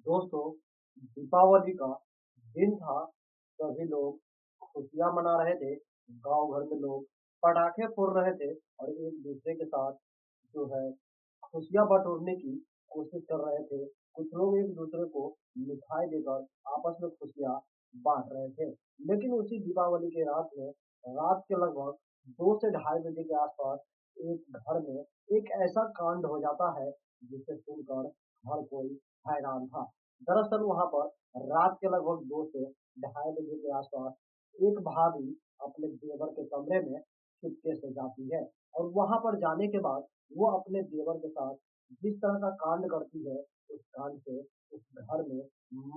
दोस्तों, दीपावली का दिन था। सभी लोग खुशियाँ मना रहे थे। गाँव भर में लोग पटाखे फोड़ रहे थे और एक दूसरे के साथ जो है खुशियाँ बटोरने की कोशिश कर रहे थे। कुछ लोग एक दूसरे को मिठाई देकर आपस में खुशियाँ बाँट रहे थे। लेकिन उसी दीपावली के रात में रात के लगभग 2 से ढाई बजे के आसपास एक घर में एक ऐसा कांड हो जाता है जिसे सुनकर हर कोई हैरान था। दरअसल वहाँ पर रात के लगभग 2 से ढाई बजे के आसपास एक भाभी अपने देवर के कमरे में चुपके से जाती है और वहाँ पर जाने के बाद वो अपने देवर के साथ जिस तरह का कांड करती है, उस कांड से उस घर में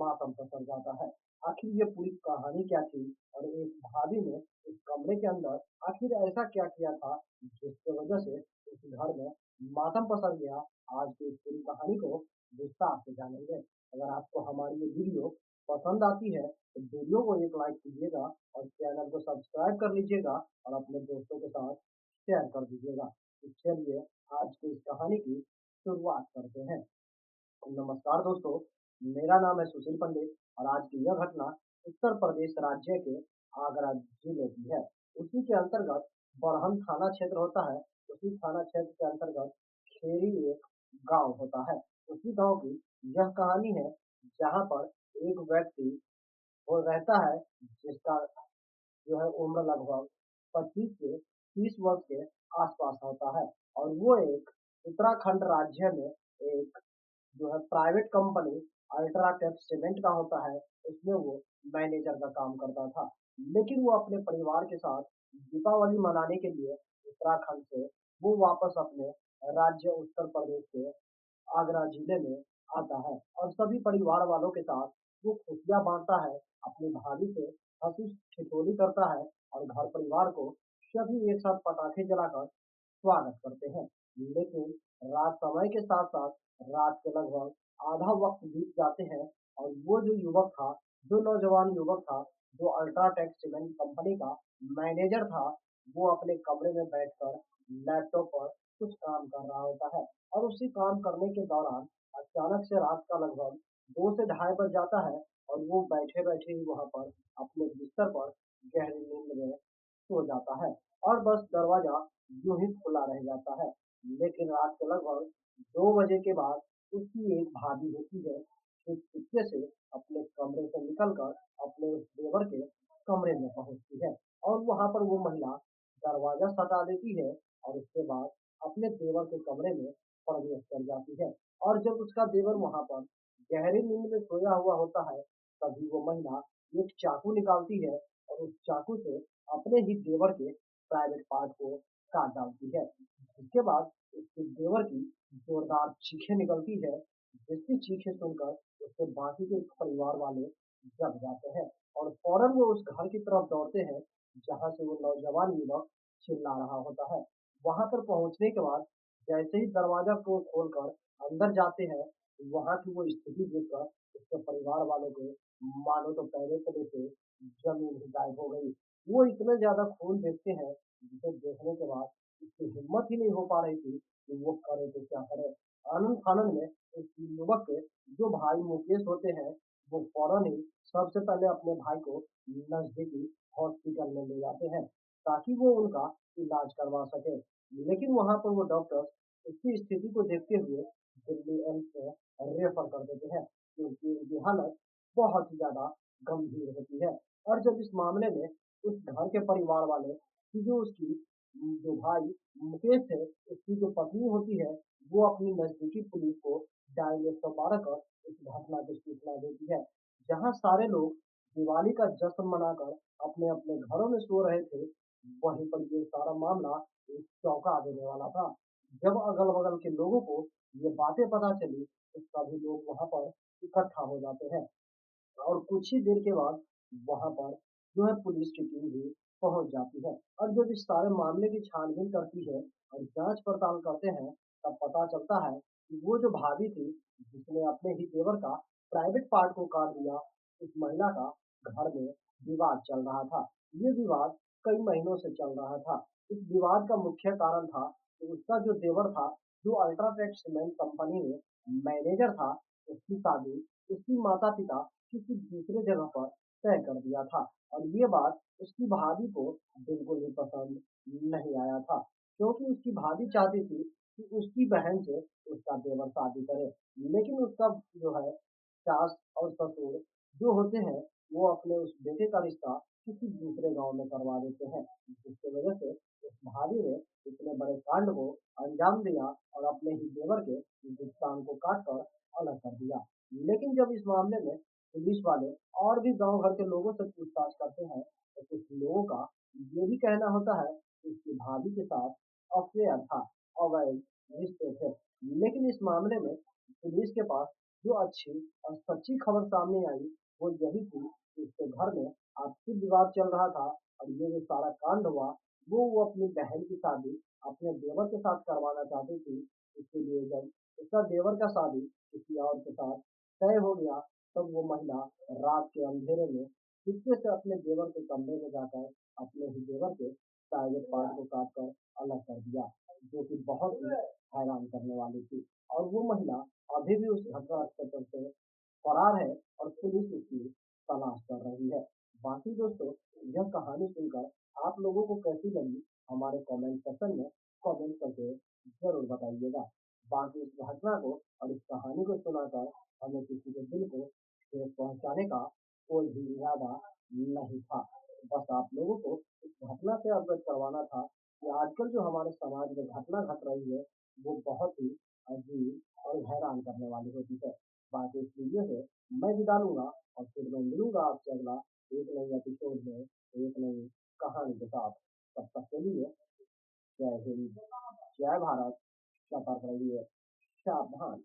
मातम पसर जाता है। आखिर ये पूरी कहानी क्या थी और एक भाभी ने उस कमरे के अंदर आखिर ऐसा क्या किया था जिसकी वजह से उस घर में मातम पसर गया? आज की इस पूरी कहानी को विस्तार से जानेंगे। अगर आपको हमारी ये वीडियो पसंद आती है तो वीडियो को एक लाइक कीजिएगा और चैनल को सब्सक्राइब कर लीजिएगा और अपने दोस्तों के साथ शेयर कर दीजिएगा। तो चलिए आज की इस कहानी की शुरुआत करते हैं। नमस्कार दोस्तों, मेरा नाम है सुशील पंडित और आज की यह घटना उत्तर प्रदेश राज्य के आगरा जिले की है। उसी के अंतर्गत बरहम थाना क्षेत्र होता है। उसी थाना क्षेत्र के अंतर्गत खेरी एक गांव होता है। उसी गांव की यह कहानी है जहां पर एक व्यक्ति वो रहता है जिसका जो है उम्र लगभग 25 से 30 वर्ष के आसपास होता है और वो एक उत्तराखंड राज्य में एक जो है प्राइवेट कंपनी अल्ट्राटेक सीमेंट का होता है, उसमें वो मैनेजर का काम करता था। लेकिन वो अपने परिवार के साथ दीपावली मनाने के लिए उत्तराखंड से वो वापस अपने राज्य उत्तर प्रदेश के आगरा जिले में आता है और सभी परिवार वालों के साथ वो खुशियाँ बाँटता है, अपनी भाभी से हँसी ठिठोली करता है और घर परिवार को सभी एक साथ पटाखे जलाकर स्वागत करते हैं। लेकिन रात समय के साथ-साथ रात के लगभग आधा वक़्त बीत जाते हैं और वो जो युवक था, जो नौजवान युवक था, जो अल्ट्राटेक सीमेंट कंपनी का मैनेजर था, वो अपने कमरे में बैठकर लैपटॉप पर कुछ काम कर रहा होता है और उसी काम करने के दौरान अचानक से रात का लगभग 2 से ढाई बज जाता है और वो बैठे-बैठे ही वहाँ पर अपने बिस्तर पर गहरी नींद में सो जाता है और बस दरवाज़ा यूँ ही खुला रह जाता है। लेकिन रात के लगभग 2 बजे के बाद उसकी एक भाभी होती है, जो चुपके से अपने कमरे से निकल कर अपने उस देवर के कमरे में पहुँचती है और वहाँ पर वो महिला दरवाज़ा सटा देती है और उसके बाद अपने देवर के कमरे में प्रवेश कर जाती है और जब उसका देवर वहाँ पर गहरी नींद में सोया हुआ होता है, तभी वो महिला एक चाकू निकालती है और उस चाकू से अपने ही देवर के प्राइवेट पार्ट को काट डालती है। इसके बाद उसके देवर की जोरदार चीखें निकलती है, जिसकी चीखें सुनकर उसके बाकी के परिवार वाले जग जाते हैं और फौरन वो उस घर की तरफ दौड़ते हैं, जहाँ से वो नौजवान युवक चिल्ला रहा होता है। वहाँ पर पहुँचने के बाद जैसे ही दरवाज़ा को खोलकर अंदर जाते हैं, वहाँ की वो स्थिति देखकर उसके परिवार वालों को मानो तो पैरों तले से ज़मीन ही गायब हो गई। वो इतना ज़्यादा खून देखते हैं, जिसे देखने के बाद उसकी हिम्मत ही नहीं हो पा रही थी कि वो करे तो क्या करे। आनन-फानन में उस युवक के जो भाई मुकेश होते हैं, वो फ़ौरन ही सबसे पहले अपने भाई को नज़दीकी हॉस्पिटल में ले जाते हैं, ताकि वो उनका इलाज करवा सकें। लेकिन वहाँ पर वो डॉक्टर्स उसकी स्थिति को देखते हुए दिल्ली एम्स में रेफ़र कर देते हैं, क्योंकि उनकी हालत बहुत ही ज़्यादा गंभीर होती है। और जब इस मामले में उस घर के परिवार वाले कि जो उसकी जो भाई मुकेश है, उसकी जो पत्नी होती है, वो अपनी नज़दीकी पुलिस को डायल 112 कर इस घटना की सूचना देती है। जहाँ सारे लोग दिवाली का जश्न मनाकर अपने-अपने घरों में सो रहे थे, वहीं पर ये सारा मामला एक चौंका देने वाला था। जब अगल-बगल के लोगों को ये बातें पता चली, तो सभी लोग वहाँ पर इकट्ठा हो जाते हैं। और कुछ ही देर के बाद वहाँ पर जो है पुलिस की टीम भी पहुँच जाती है और जब इस सारे मामले की छानबीन करती है और जाँच पड़ताल करते हैं, तब पता चलता है कि वो जो भाभी थी, जिसने अपने ही देवर का प्राइवेट पार्ट को काट दिया, उस महिला का घर में विवाद चल रहा था। ये विवाद कई महीनों से चल रहा था। इस विवाद का मुख्य कारण था कि उसका जो देवर था, जो अल्ट्राटेक सीमेंट कंपनी में मैनेजर था, उसकी शादी उसकी माता-पिता किसी दूसरे जगह पर तय कर दिया था और ये बात उसकी भाभी को बिल्कुल भी पसंद नहीं आया था, क्योंकि उसकी भाभी चाहती थी कि उसकी बहन से उसका देवर शादी करे। लेकिन उसका जो है सास और ससुर जो होते हैं, वो अपने उस बेटे का रिश्ता किसी दूसरे गाँव में करवा देते हैं, जिसकी वजह से उस भाभी ने इतने बड़े कांड को अंजाम दिया और अपने ही देवर के गुप्तांग को काट कर अलग कर दिया। लेकिन जब इस मामले में पुलिस वाले और भी गाँव भर के लोगों से पूछताछ करते हैं, तो कुछ लोगों का ये भी कहना होता है कि उसकी भाभी के साथ अफ़ेयर था, अवैध रिश्ते थे। लेकिन इस मामले में पुलिस के पास जो अच्छी और सच्ची खबर सामने आई, वो यही थी कि उसके घर में आपसी विवाद चल रहा था और ये जो सारा कांड हुआ, वो अपनी बहन की शादी अपने देवर के साथ करवाना चाहती थी। इसीलिए जब उसका देवर का शादी किसी और के साथ तय हो गया, तब वो महिला रात के अंधेरे में चुपके से अपने देवर के कमरे में जाकर अपने ही देवर के प्राइवेट पार्ट को काट कर अलग कर दिया, जो कि बहुत ही हैरान करने वाली थी। और वो महिला अभी भी उस घटनास्थल पर से फरार है और पुलिस उसकी तलाश कर रही है। बाकी दोस्तों, यह कहानी सुनकर आप लोगों को कैसी लगी, हमारे कमेंट सेक्शन में कमेंट करके ज़रूर बताइएगा। बाकी इस घटना को और इस कहानी को सुनाकर हमें किसी के दिल को ठेस पहुँचाने का कोई भी इरादा नहीं था। बस आप लोगों को इस घटना से अवगत करवाना था कि आजकल जो हमारे समाज में घटना घट रही है, वो बहुत ही अजीब और हैरान करने वाली होती है। बाकी इस वीडियो से मैं विदा लूँगा और फिर मैं मिलूँगा आपसे अगला एक नई एपिसोड में, एक नई कहानी के साथ। तब तक के लिए जय हिंद, जय भारत, सतर्क रहिए, सावधान।